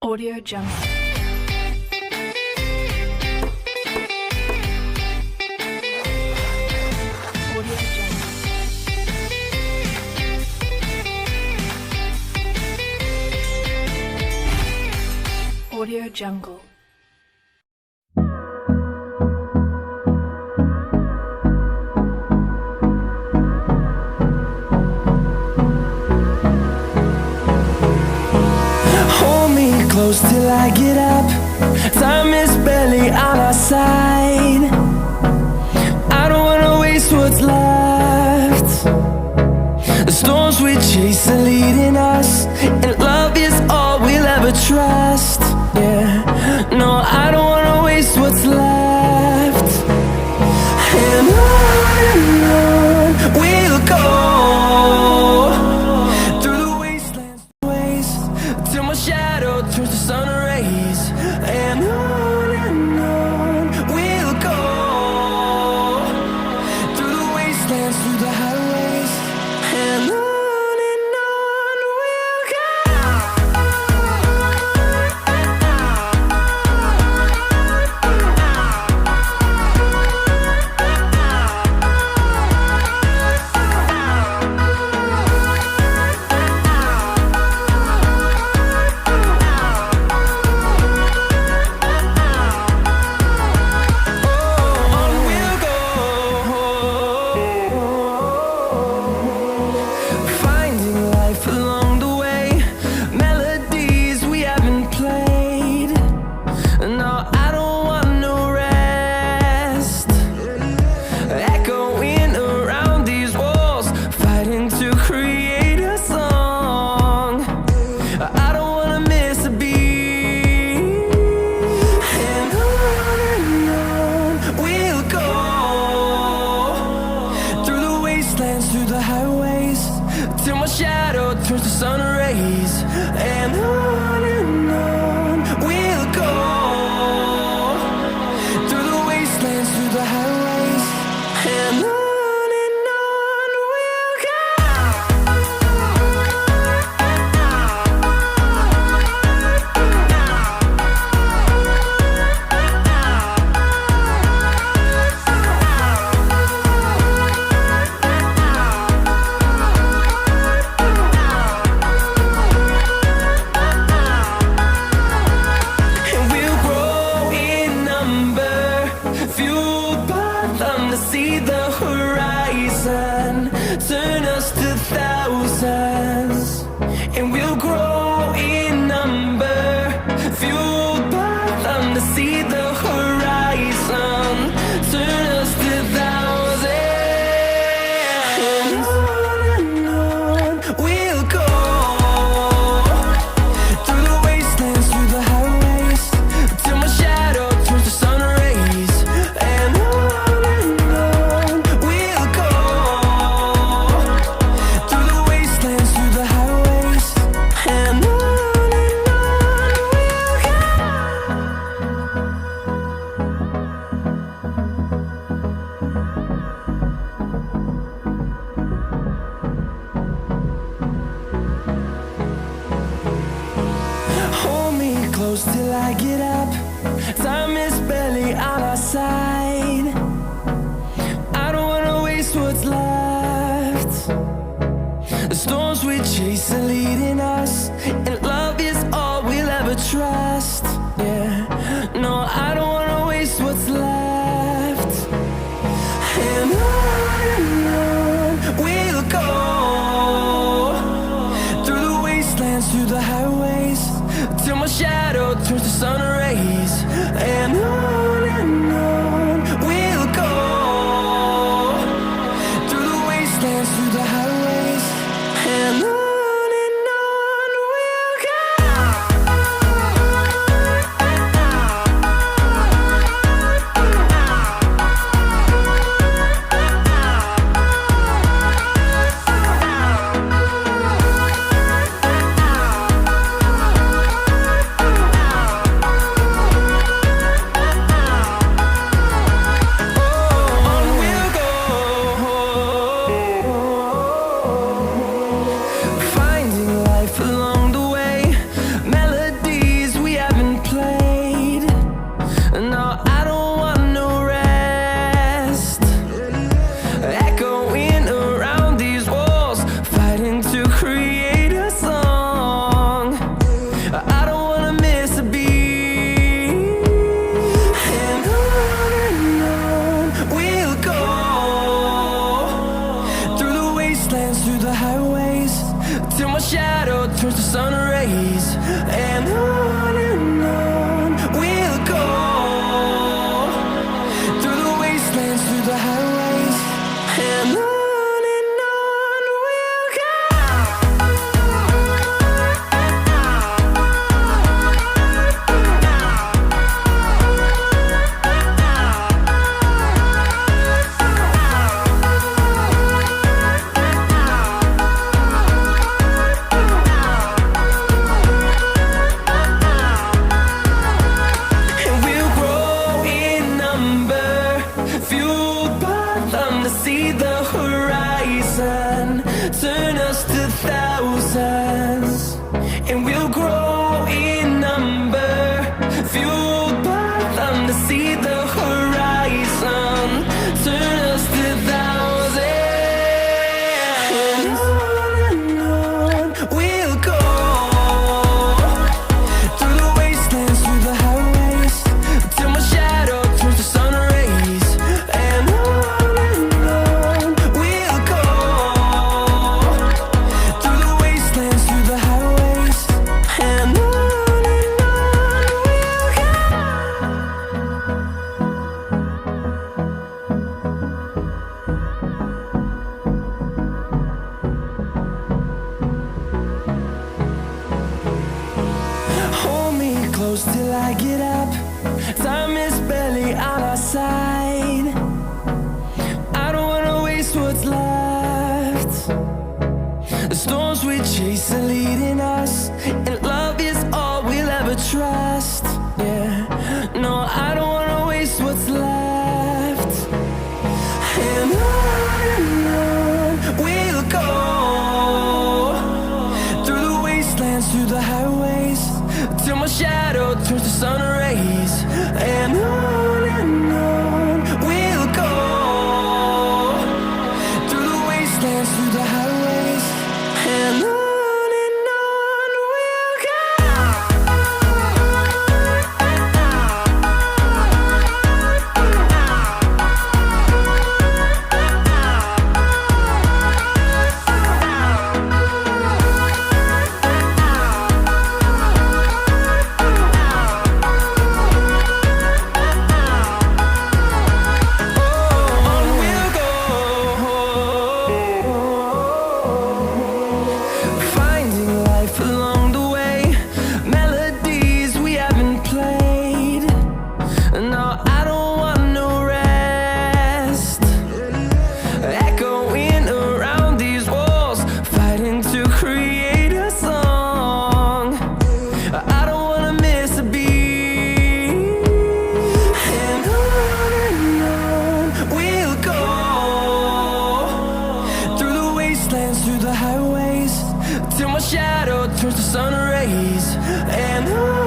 Audio Jungle. Audio Jungle. Audio Jungle. Close till I get up. Time is barely on our side. I don't wanna waste what's left. The storms we chase are leading us, and love is all we'll ever trust. Yeah, no, I don't wanna waste what's left. And on we'll go, through the wastelands, till my shadow turns to sun rays. And on we'll go, through the wastelands, through the highways. And on we'll go. Through the highways, till my shadow turns to sun rays. And on we'll go, through the wastelands, through the highways. And on we'll go. See the horizon, turn us to thousands, and we'll grow in number, fueled by them. To see the horizon, turn us to thousands, and on we'll go, through the wastelands, through the highways, till my shadow turns to sun rays. And close till I get up. Time is barely on our side. I don't wanna waste what's left. The storms we chase are leading us, and love is all we'll ever trust. Yeah, no, I don't wanna waste what's left. And on we'll go, through the wastelands, through the highways, till my shadow turns to sun rays. And on we'll go, through the wastelands, through the highways. And on close till I get up. Time is barely on our side. I don't wanna waste what's left. The storms we chase are leading us, and love is all we'll ever trust. Yeah, no, I don't wanna waste what's left. And on we'll go, through the wastelands, through the highways, till my shadow turns to sun rays. And on we'll go, through the wastelands, through the highways, and on we'll go. On we'll go, finding life along the way, melodies we haven't played. No, I don't want no rest, echoing around these walls, fighting to create a song. I don't wanna miss a beat. And on we'll go, through the wastelands, through the highways, till my shadow turns to sun rays. And on